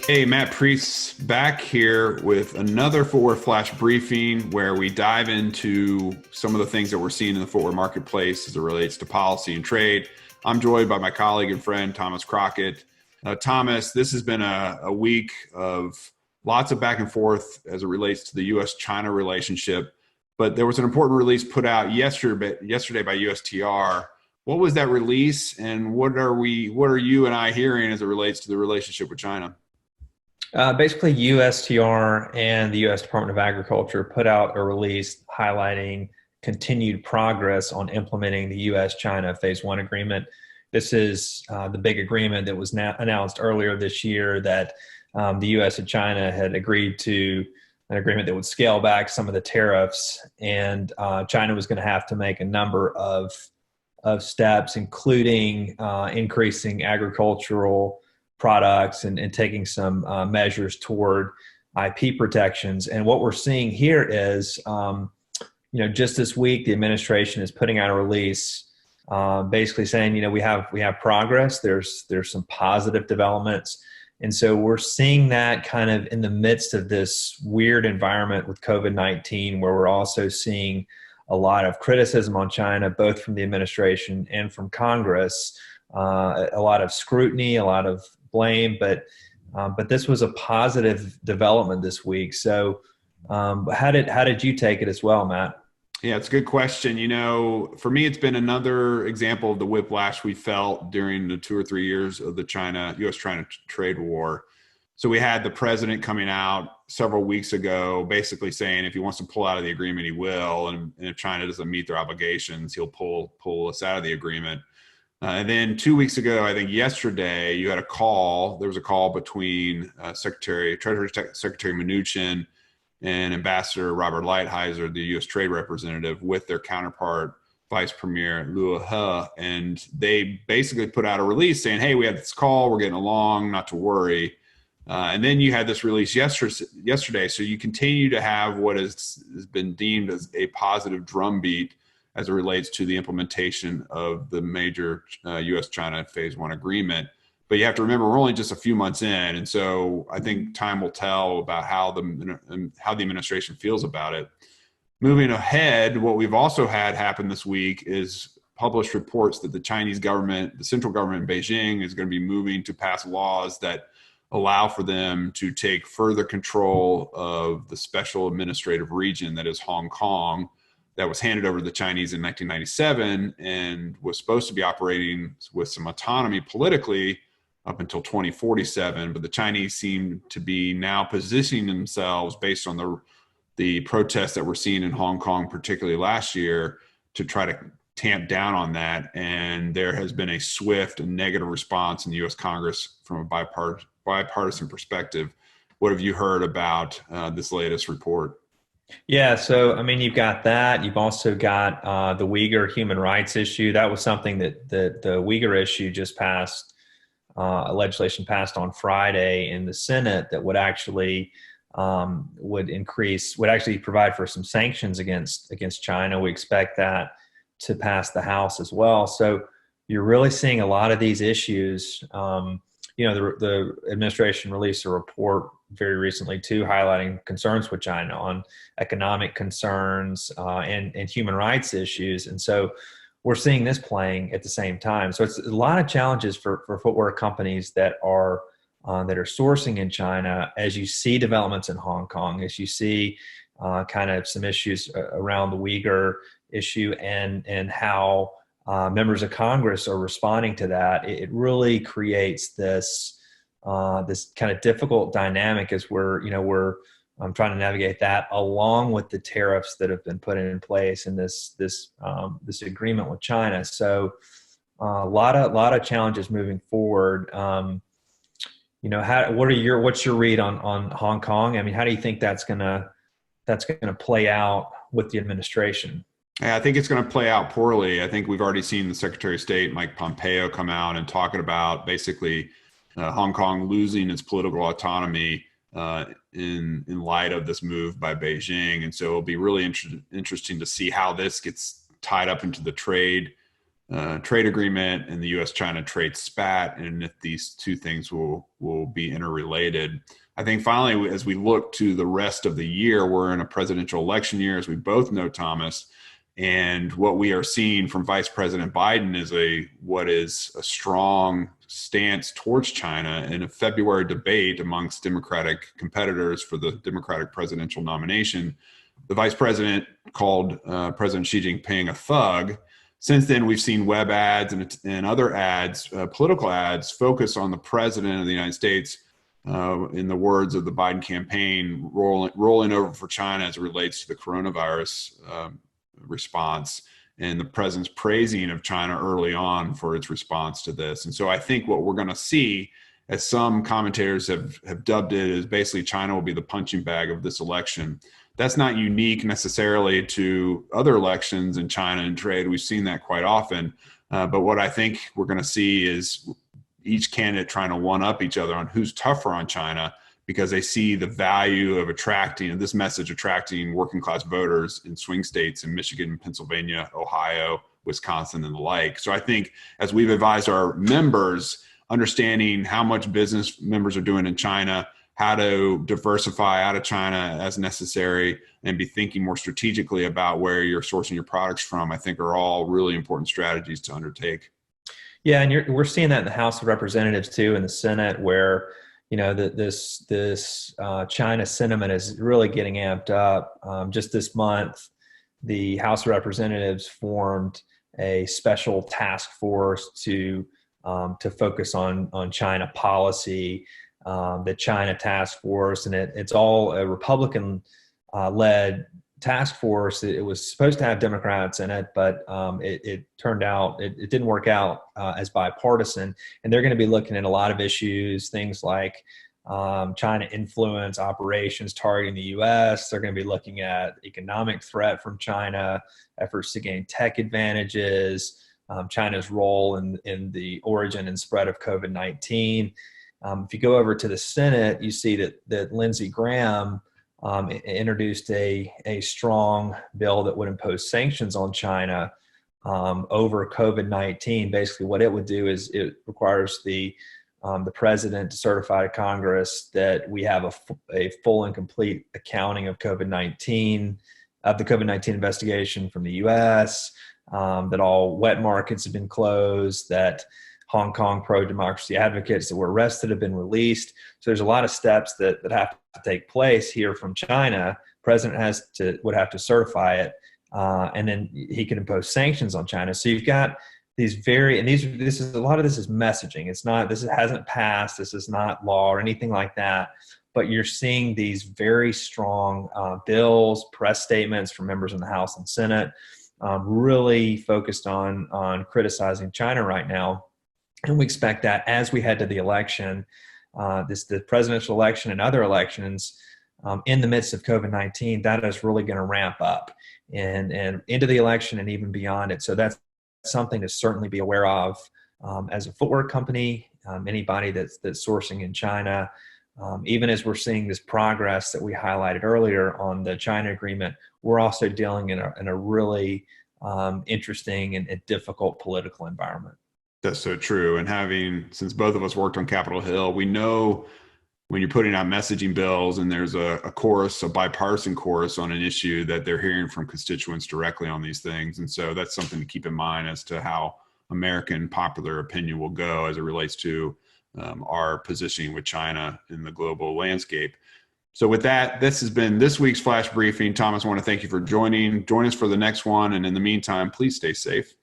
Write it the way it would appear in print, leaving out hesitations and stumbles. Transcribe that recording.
Hey, Matt Priest back here with another Footwear Flash briefing where we dive into some of the things that we're seeing in the footwear marketplace as it relates to policy and trade. I'm joined by my colleague and friend, Thomas Crockett. Thomas, this has been a week of lots of back and forth as it relates to the US-China relationship, but there was an important release put out yesterday by USTR. What was that release, and what are you and I hearing as it relates to the relationship with China? Basically, USTR and the U.S. Department of Agriculture put out a release highlighting continued progress on implementing the U.S.-China Phase 1 agreement. This is the big agreement that was announced earlier this year that the U.S. and China had agreed to an agreement that would scale back some of the tariffs, and China was going to have to make a number of steps, including increasing agricultural products and taking some measures toward IP protections. And what we're seeing here is, just this week, the administration is putting out a release basically saying, we have progress. There's some positive developments. And so we're seeing that kind of in the midst of this weird environment with COVID-19, where we're also seeing a lot of criticism on China, both from the administration and from Congress, a lot of scrutiny, a lot of blame, but this was a positive development this week. So how did you take it as well, Matt? Yeah, it's a good question. For me, it's been another example of the whiplash we felt during the 2 or 3 years of the US-China trade war. So we had the president coming out several weeks ago, basically saying if he wants to pull out of the agreement, he will. And if China doesn't meet their obligations, he'll pull us out of the agreement. And then 2 weeks ago, I think yesterday, there was a call between Treasury Secretary Mnuchin and Ambassador Robert Lighthizer, the U.S. Trade Representative, with their counterpart, Vice Premier Liu He. And they basically put out a release saying, hey, we had this call, we're getting along, not to worry. And then you had this release yesterday. So you continue to have what has been deemed as a positive drumbeat as it relates to the implementation of the major U.S.-China Phase 1 agreement. But you have to remember, we're only just a few months in. And so I think time will tell about how the administration feels about it. Moving ahead, what we've also had happen this week is published reports that the Chinese government, the central government in Beijing, is going to be moving to pass laws that allow for them to take further control of the special administrative region that is Hong Kong, that was handed over to the Chinese in 1997 and was supposed to be operating with some autonomy politically up until 2047. But the Chinese seem to be now positioning themselves based on the protests that we're seeing in Hong Kong, particularly last year, to try to tamp down on that. And there has been a swift and negative response in the U.S. Congress from a bipartisan perspective. What have you heard about this latest report? Yeah, so you've got that. You've also got the Uyghur human rights issue. That was something that the Uyghur issue just passed. Legislation passed on Friday in the Senate that would actually provide for some sanctions against China. We expect that to pass the House as well. So you're really seeing a lot of these issues. The administration released a report very recently too, highlighting concerns with China on economic concerns and human rights issues. And so we're seeing this playing at the same time. So it's a lot of challenges for footwear companies that are sourcing in China, as you see developments in Hong Kong, as you see kind of some issues around the Uyghur issue and how members of Congress are responding to that. It really creates this kind of difficult dynamic as we're trying to navigate that, along with the tariffs that have been put in place in this agreement with China. So a lot of challenges moving forward. What's your read on Hong Kong? How do you think that's gonna play out with the administration? Yeah, I think it's going to play out poorly. I think we've already seen the Secretary of State, Mike Pompeo, come out and talking about basically Hong Kong losing its political autonomy in light of this move by Beijing. And so it'll be really interesting to see how this gets tied up into the trade trade agreement and the U.S.-China trade spat, and if these two things will be interrelated. I think finally, as we look to the rest of the year, we're in a presidential election year, as we both know, Thomas, and what we are seeing from Vice President Biden is what is a strong stance towards China in a February debate amongst Democratic competitors for the Democratic presidential nomination. The vice president called President Xi Jinping a thug. Since then, we've seen web ads and other ads, political ads, focus on the president of the United States, in the words of the Biden campaign, rolling over for China as it relates to the coronavirus response, and the president's praising of China early on for its response to this. And so I think what we're going to see, as some commentators have dubbed it, is basically China will be the punching bag of this election. That's not unique necessarily to other elections in China and trade. We've seen that quite often. But what I think we're going to see is each candidate trying to one-up each other on who's tougher on China, because they see the value of attracting working-class voters in swing states in Michigan, Pennsylvania, Ohio, Wisconsin, and the like. So I think as we've advised our members, understanding how much business members are doing in China, how to diversify out of China as necessary, and be thinking more strategically about where you're sourcing your products from, I think are all really important strategies to undertake. Yeah, and we're seeing that in the House of Representatives too, in the Senate, where this China sentiment is really getting amped up. Just this month, the House of Representatives formed a special task force to focus on China policy, the China Task Force, and it's all a Republican led task force. It was supposed to have Democrats in it, but it turned out it didn't work out as bipartisan. And they're going to be looking at a lot of issues, things like China influence operations targeting the U.S. They're going to be looking at economic threat from China, efforts to gain tech advantages, China's role in the origin and spread of COVID-19. If you go over to the Senate, you see that Lindsey Graham introduced a strong bill that would impose sanctions on China over COVID-19. Basically, what it would do is it requires the president to certify to Congress that we have a full and complete accounting of COVID-19, of the COVID-19 investigation from the U.S., that all wet markets have been closed, that Hong Kong pro-democracy advocates that were arrested have been released. So there's a lot of steps that have to take place here from China. President would have to certify it, and then he can impose sanctions on China. So you've got these a lot of this is messaging. This hasn't passed. This is not law or anything like that. But you're seeing these very strong bills, press statements from members in the House and Senate, really focused on criticizing China right now. And we expect that as we head to the election, the presidential election and other elections, in the midst of COVID-19, that is really going to ramp up and into the election and even beyond it. So that's something to certainly be aware of as a footwear company, anybody that's sourcing in China. Even as we're seeing this progress that we highlighted earlier on the China agreement, we're also dealing in a really interesting and difficult political environment. That's so true. And since both of us worked on Capitol Hill, we know when you're putting out messaging bills and there's a bipartisan chorus on an issue, that they're hearing from constituents directly on these things. And so that's something to keep in mind as to how American popular opinion will go as it relates to our positioning with China in the global landscape. So with that, this has been this week's Flash Briefing. Thomas, I want to thank you for joining. Join us for the next one. And in the meantime, please stay safe.